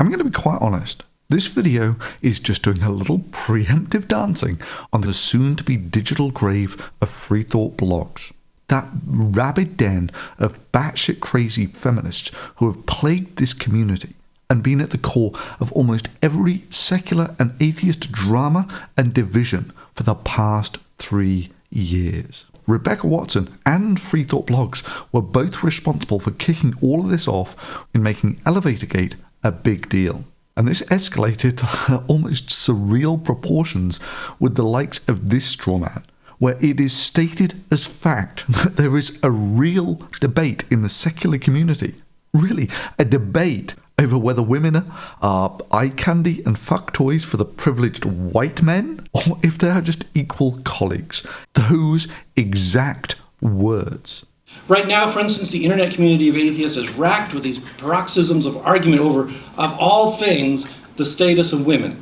I'm going to be quite honest. This video is just doing a little preemptive dancing on the soon-to-be digital grave of free thought blogs. That rabid den of batshit crazy feminists who have plagued this community and been at the core of almost every secular and atheist drama and division for the past 3 years. Rebecca Watson and Free Thought Blogs were both responsible for kicking all of this off in making Elevatorgate a big deal. And this escalated to almost surreal proportions with the likes of this straw man, where it is stated as fact that there is a real debate in the secular community. Really, a debate over whether women are eye candy and fuck toys for the privileged white men, or if they are just equal colleagues. Those exact words. Right now, for instance, the internet community of atheists is racked with these paroxysms of argument over, of all things, the status of women.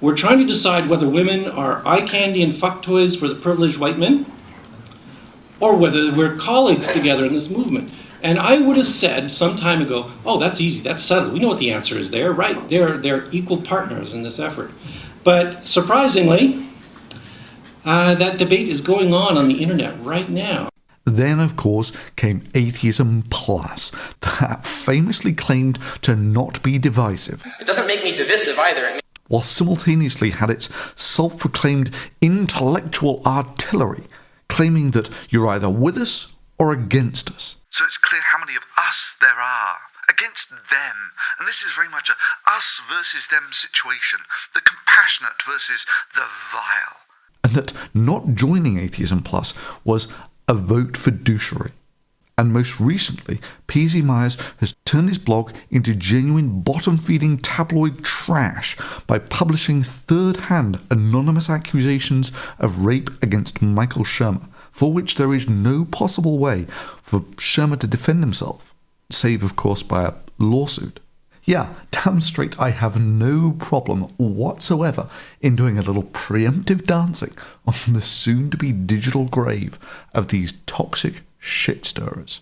We're trying to decide whether women are eye candy and fuck toys for the privileged white men, or whether we're colleagues together in this movement. And I would have said some time ago, oh, that's easy, that's settled. We know what the answer is there, right? They're equal partners in this effort. But surprisingly, that debate is going on the internet right now. Then, of course, came Atheism Plus, that famously claimed to not be divisive. It doesn't make me divisive either. While simultaneously had its self-proclaimed intellectual artillery, claiming that you're either with us or against us. So it's clear how many of us there are against them, and this is very much a us versus them situation, the compassionate versus the vile. And that not joining Atheism Plus was a vote for douchery. And most recently, PZ Myers has turned his blog into genuine bottom-feeding tabloid trash by publishing third-hand anonymous accusations of rape against Michael Shermer, for which there is no possible way for Shermer to defend himself, save, of course, by a lawsuit. Yeah, damn straight, I have no problem whatsoever in doing a little preemptive dancing on the soon-to-be digital grave of these toxic shit stirrers.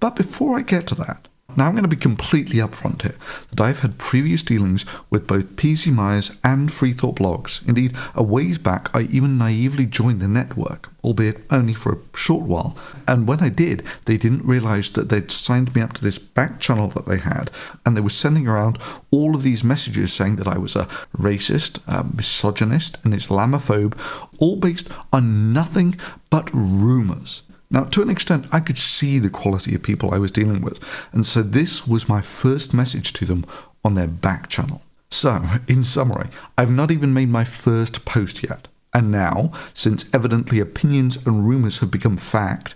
But before I get to that, now I'm going to be completely upfront here that I've had previous dealings with both PZ Myers and Free Thought Blogs. Indeed, a ways back I even naively joined the network, albeit only for a short while, and when I did, they didn't realise that they'd signed me up to this back channel that they had, and they were sending around all of these messages saying that I was a racist, a misogynist, an Islamophobe, all based on nothing but rumours. Now, to an extent, I could see the quality of people I was dealing with, and so this was my first message to them on their back channel. So, in summary, I've not even made my first post yet, and now, since evidently opinions and rumours have become fact,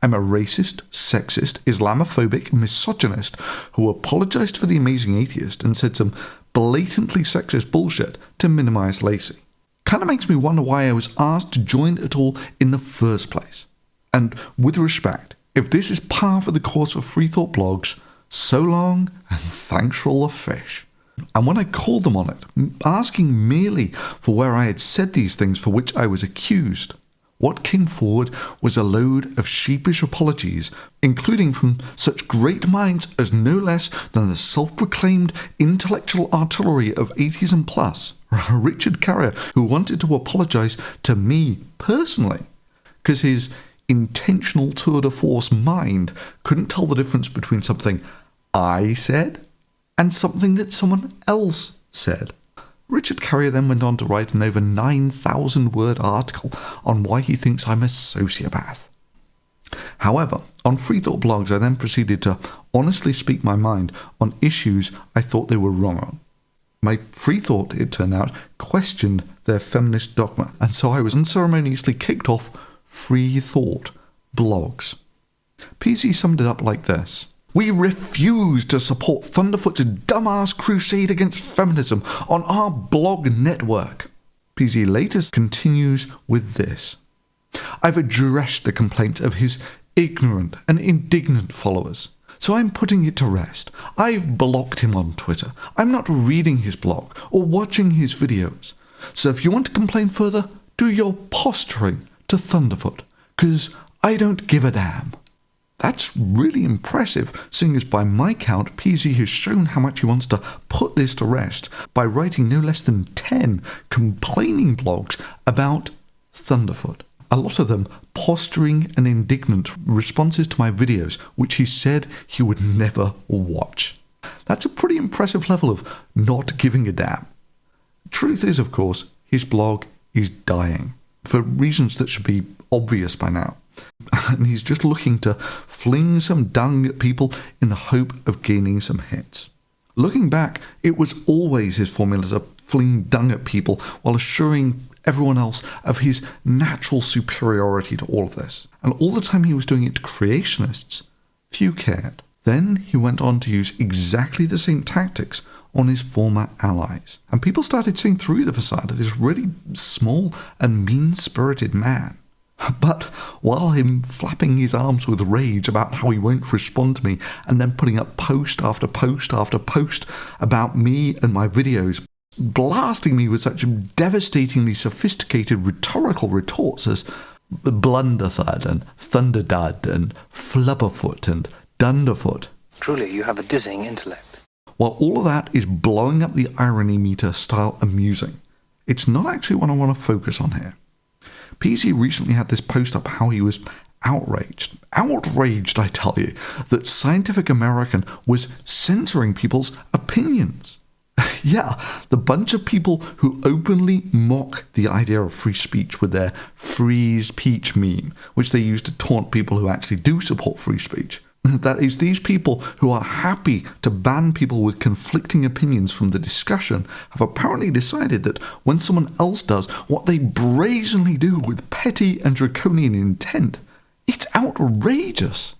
I'm a racist, sexist, Islamophobic misogynist who apologised for The Amazing Atheist and said some blatantly sexist bullshit to minimise Lacey. Kind of makes me wonder why I was asked to join at all in the first place. And with respect, if this is par for the course of Free Thought Blogs, so long and thanks for all the fish. And when I called them on it, asking merely for where I had said these things for which I was accused, what came forward was a load of sheepish apologies, including from such great minds as no less than the self-proclaimed intellectual artillery of Atheism Plus, Richard Carrier, who wanted to apologise to me personally, because his intentional tour de force mind couldn't tell the difference between something I said and something that someone else said. Richard Carrier then went on to write an over 9,000-word article on why he thinks I'm a sociopath. However, on Free Thought Blogs I then proceeded to honestly speak my mind on issues I thought they were wrong on. My free thought, it turned out, questioned their feminist dogma, and so I was unceremoniously kicked off Free Thought Blogs. PZ summed it up like this. We refuse to support Thunderfoot's dumbass crusade against feminism on our blog network. PZ later continues with this. I've addressed the complaints of his ignorant and indignant followers, so I'm putting it to rest. I've blocked him on Twitter. I'm not reading his blog or watching his videos. So if you want to complain further, do your posturing to Thunderfoot, 'cause I don't give a damn. That's really impressive, seeing as by my count, PZ has shown how much he wants to put this to rest by writing no less than 10 complaining blogs about Thunderfoot. A lot of them posturing and indignant responses to my videos, which he said he would never watch. That's a pretty impressive level of not giving a damn. Truth is, of course, his blog is dying, for reasons that should be obvious by now. And he's just looking to fling some dung at people in the hope of gaining some hits. Looking back, it was always his formula to fling dung at people while assuring everyone else of his natural superiority to all of this. And all the time he was doing it to creationists, few cared. Then he went on to use exactly the same tactics on his former allies. And people started seeing through the facade of this really small and mean-spirited man. But while him flapping his arms with rage about how he won't respond to me and then putting up post after post after post about me and my videos, blasting me with such devastatingly sophisticated rhetorical retorts as Blunderthud and Thunderdud and Flubberfoot and Dunderfoot. Truly, you have a dizzying intellect. While all of that is blowing up the irony meter style amusing, it's not actually what I want to focus on here. PZ recently had this post up how he was outraged, I tell you, that Scientific American was censoring people's opinions. Yeah, the bunch of people who openly mock the idea of free speech with their free speech meme, which they use to taunt people who actually do support free speech. That is, these people who are happy to ban people with conflicting opinions from the discussion have apparently decided that when someone else does what they brazenly do with petty and draconian intent, it's outrageous.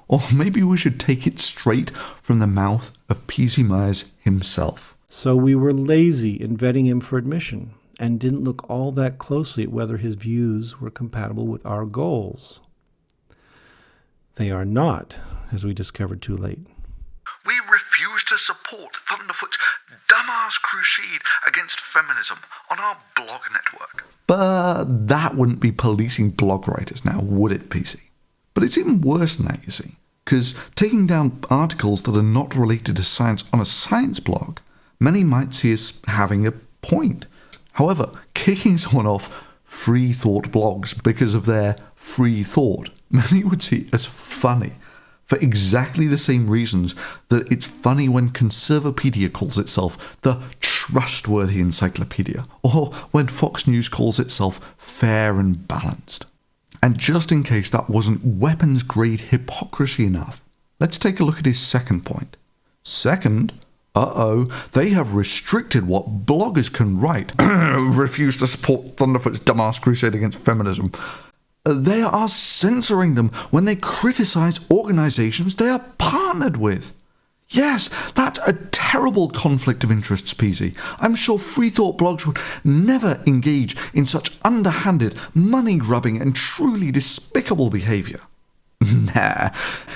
Or maybe we should take it straight from the mouth of PZ Myers himself. So we were lazy in vetting him for admission and didn't look all that closely at whether his views were compatible with our goals. They are not, as we discovered too late. We refuse to support Thunderfoot's dumbass crusade against feminism on our blog network. But that wouldn't be policing blog writers now, would it, PZ? But it's even worse than that, you see, because taking down articles that are not related to science on a science blog, many might see as having a point. However, kicking someone off free thought blogs because of their free thought, many would see as funny, for exactly the same reasons that it's funny when Conservapedia calls itself the trustworthy encyclopedia, or when Fox News calls itself fair and balanced. And just in case that wasn't weapons-grade hypocrisy enough, let's take a look at his second point. Second, they have restricted what bloggers can write. Refuse to support Thunderfoot's dumbass crusade against feminism. They are censoring them when they criticize organizations they are partnered with. Yes, that's a terrible conflict of interests, PZ. I'm sure free thought blogs would never engage in such underhanded, money-grubbing and truly despicable behavior. Nah.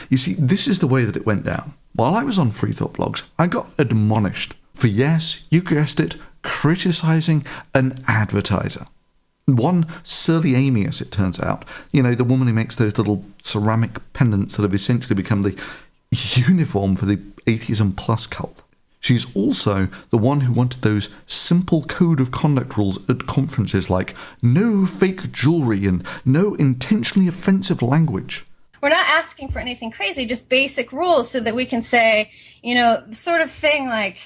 You see, this is the way that it went down. While I was on free thought blogs, I got admonished for, yes, you guessed it, criticizing an advertiser. One surly Amy, as it turns out, you know, the woman who makes those little ceramic pendants that have essentially become the uniform for the Atheism Plus cult. She's also the one who wanted those simple code of conduct rules at conferences like no fake jewelry and no intentionally offensive language. We're not asking for anything crazy, just basic rules so that we can say, you know, the sort of thing like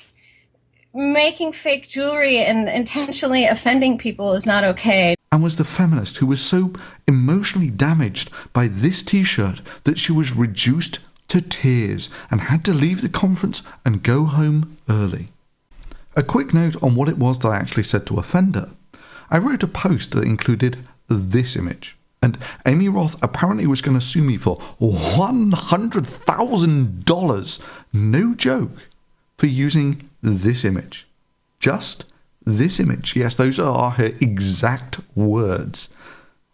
making fake jewelry and intentionally offending people is not okay. And was the feminist who was so emotionally damaged by this t-shirt that she was reduced to tears and had to leave the conference and go home early. A quick note on what it was that I actually said to offend her. I wrote a post that included this image. And Amy Roth apparently was going to sue me for $100,000, no joke, for using this image. Just this image. Yes, those are her exact words.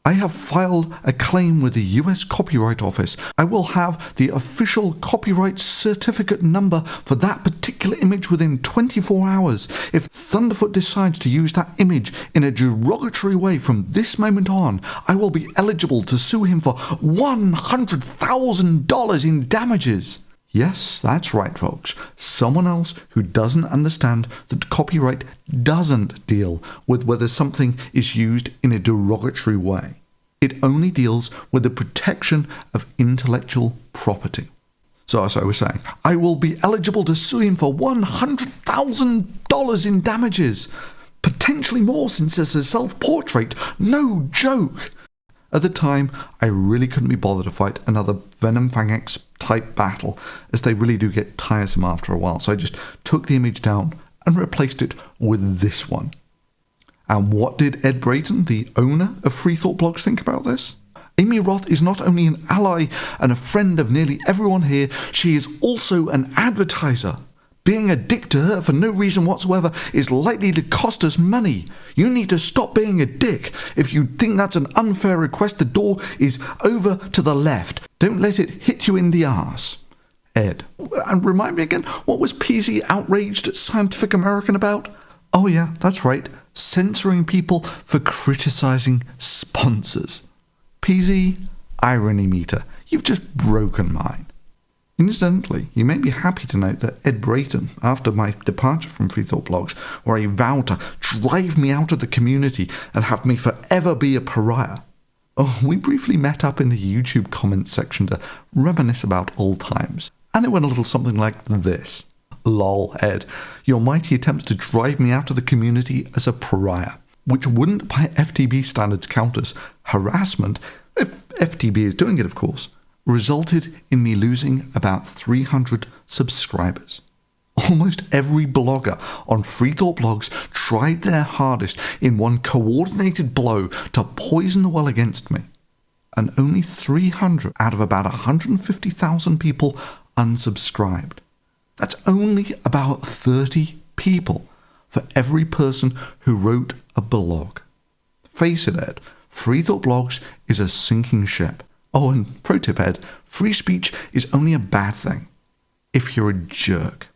I have filed a claim with the US Copyright Office. I will have the official copyright certificate number for that particular image within 24 hours. If Thunderfoot decides to use that image in a derogatory way from this moment on, I will be eligible to sue him for $100,000 in damages. Yes, that's right, folks. Someone else who doesn't understand that copyright doesn't deal with whether something is used in a derogatory way. It only deals with the protection of intellectual property. So as I was saying, I will be eligible to sue him for $100,000 in damages. Potentially more since it's a self-portrait. No joke. At the time, I really couldn't be bothered to fight another Venom Fang X type battle, as they really do get tiresome after a while, so I just took the image down and replaced it with this one. And what did Ed Brayton, the owner of Free Thought Blogs, think about this? Amy Roth is not only an ally and a friend of nearly everyone here, she is also an advertiser. Being a dick to her for no reason whatsoever is likely to cost us money. You need to stop being a dick. If you think that's an unfair request, the door is over to the left. Don't let it hit you in the arse. Ed. And remind me again, what was PZ outraged at Scientific American about? Oh yeah, that's right. Censoring people for criticizing sponsors. PZ, irony meter. You've just broken mine. Incidentally, you may be happy to note that Ed Brayton, after my departure from Free Thought Blogs, where he vowed to drive me out of the community and have me forever be a pariah, we briefly met up in the YouTube comments section to reminisce about old times, and it went a little something like this. Lol, Ed, your mighty attempts to drive me out of the community as a pariah, which wouldn't by FTB standards count as harassment, if FTB is doing it of course, resulted in me losing about 300 subscribers. Almost every blogger on Free Thought Blogs tried their hardest in one coordinated blow to poison the well against me, and only 300 out of about 150,000 people unsubscribed. That's only about 30 people for every person who wrote a blog. Face it, Ed, Free Thought Blogs is a sinking ship. Oh, and pro tip, Ed, free speech is only a bad thing if you're a jerk.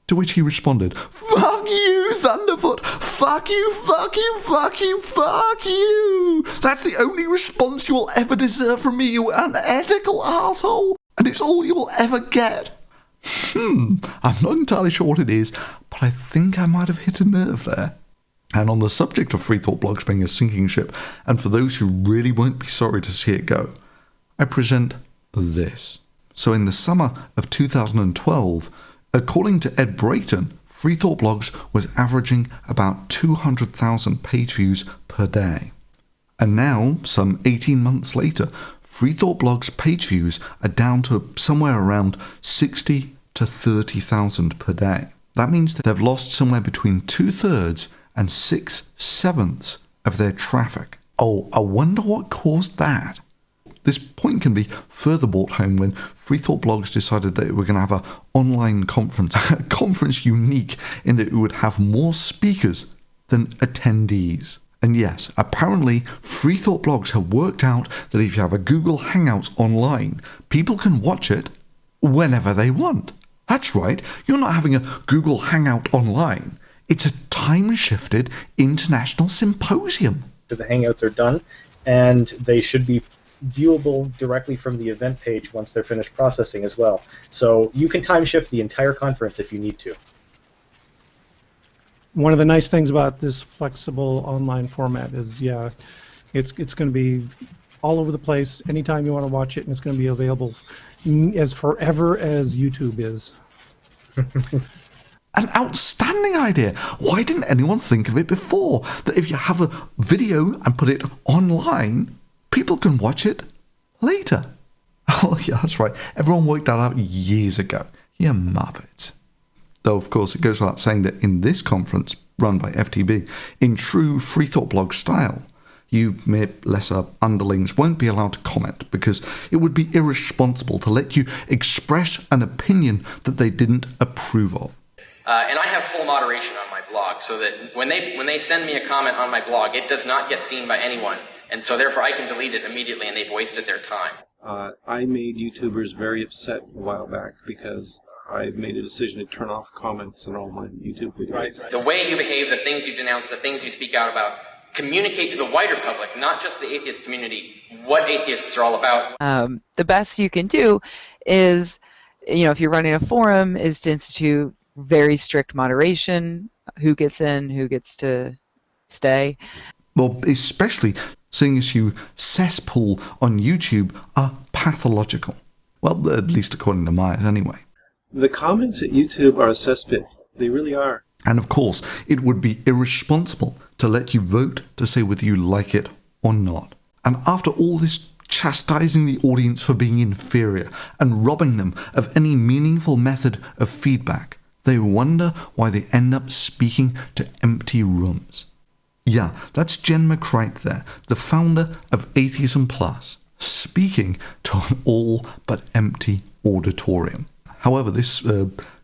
To which he responded, "Fuck you, Thunderfoot! Fuck you, fuck you, fuck you, fuck you! That's the only response you will ever deserve from me, you unethical asshole! And it's all you will ever get." I'm not entirely sure what it is, but I think I might have hit a nerve there. And on the subject of Free Thought Blogs being a sinking ship, and for those who really won't be sorry to see it go, I present this. So in the summer of 2012, according to Ed Brayton, Free Thought Blogs was averaging about 200,000 page views per day. And now, some 18 months later, Free Thought Blogs page views are down to somewhere around 60 to 30,000 per day. That means that they've lost somewhere between 2/3 and 6/7 of their traffic. Oh, I wonder what caused that. This point can be further brought home when Free Thought Blogs decided that we were going to have an online conference, a conference unique in that it would have more speakers than attendees. And yes, apparently Free Thought Blogs have worked out that if you have a Google Hangouts online, people can watch it whenever they want. That's right, you're not having a Google Hangout online. It's a time-shifted international symposium. The Hangouts are done, and they should be viewable directly from the event page once they're finished processing as well. So you can time shift the entire conference if you need to. One of the nice things about this flexible online format is, it's going to be all over the place anytime you want to watch it, and it's going to be available as forever as YouTube is. An outstanding idea. Why didn't anyone think of it before? That if you have a video and put it online, people can watch it later. Oh yeah, that's right. Everyone worked that out years ago. You muppets. Though, of course, it goes without saying that in this conference, run by FTB, in true Free Thought Blog style, you mere lesser underlings won't be allowed to comment because it would be irresponsible to let you express an opinion that they didn't approve of. And I have full moderation on my blog, so that when they send me a comment on my blog, it does not get seen by anyone And so therefore I can delete it immediately and they've wasted their time. I made YouTubers very upset a while back because I made a decision to turn off comments on all my YouTube videos. Right. The way you behave, the things you denounce, the things you speak out about, communicate to the wider public, not just the atheist community, what atheists are all about. The best you can do is, if you're running a forum, is to institute very strict moderation, who gets in, who gets to stay. Well, especially seeing as you cesspool on YouTube are pathological. Well, at least according to Myers anyway. The comments at YouTube are a cesspit. They really are. And of course, it would be irresponsible to let you vote to say whether you like it or not. And after all this chastising the audience for being inferior and robbing them of any meaningful method of feedback, they wonder why they end up speaking to empty rooms. Yeah, that's Jen McCreight there, the founder of Atheism Plus, speaking to an all but empty auditorium. However, this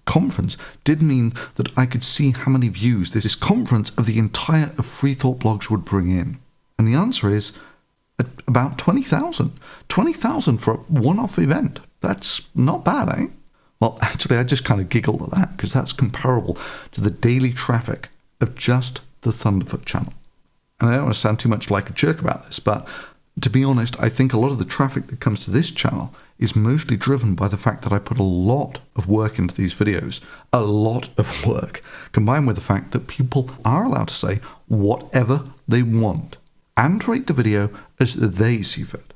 conference did mean that I could see how many views this conference of the entire of Free Thought Blogs would bring in. And the answer is about 20,000. 20,000 for a one-off event. That's not bad, eh? Well, actually, I just kind of giggled at that because that's comparable to the daily traffic of just the Thunderfoot channel. And I don't want to sound too much like a jerk about this, but to be honest, I think a lot of the traffic that comes to this channel is mostly driven by the fact that I put a lot of work into these videos. A lot of work, combined with the fact that people are allowed to say whatever they want and rate the video as they see fit.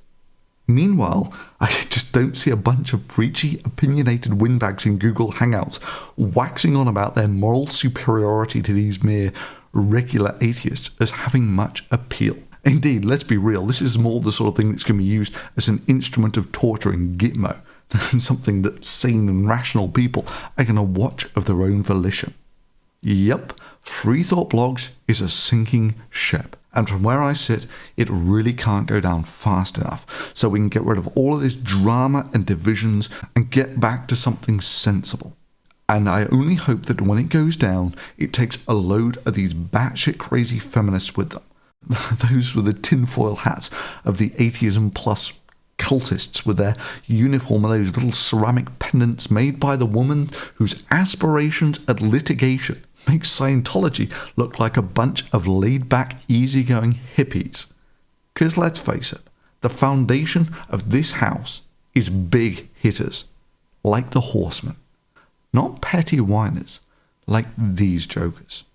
Meanwhile, I just don't see a bunch of preachy, opinionated windbags in Google Hangouts waxing on about their moral superiority to these mere regular atheists as having much appeal. Indeed, let's be real, this is more the sort of thing that's going to be used as an instrument of torture in Gitmo than something that sane and rational people are going to watch of their own volition. Yep, Free Thought Blogs is a sinking ship. And from where I sit, it really can't go down fast enough so we can get rid of all of this drama and divisions and get back to something sensible. And I only hope that when it goes down, it takes a load of these batshit crazy feminists with them. Those with the tinfoil hats of the Atheism Plus cultists with their uniform and those little ceramic pendants made by the woman whose aspirations at litigation makes Scientology look like a bunch of laid-back, easygoing hippies. Because let's face it, the foundation of this house is big hitters, like the Horsemen. Not petty whiners, like these jokers.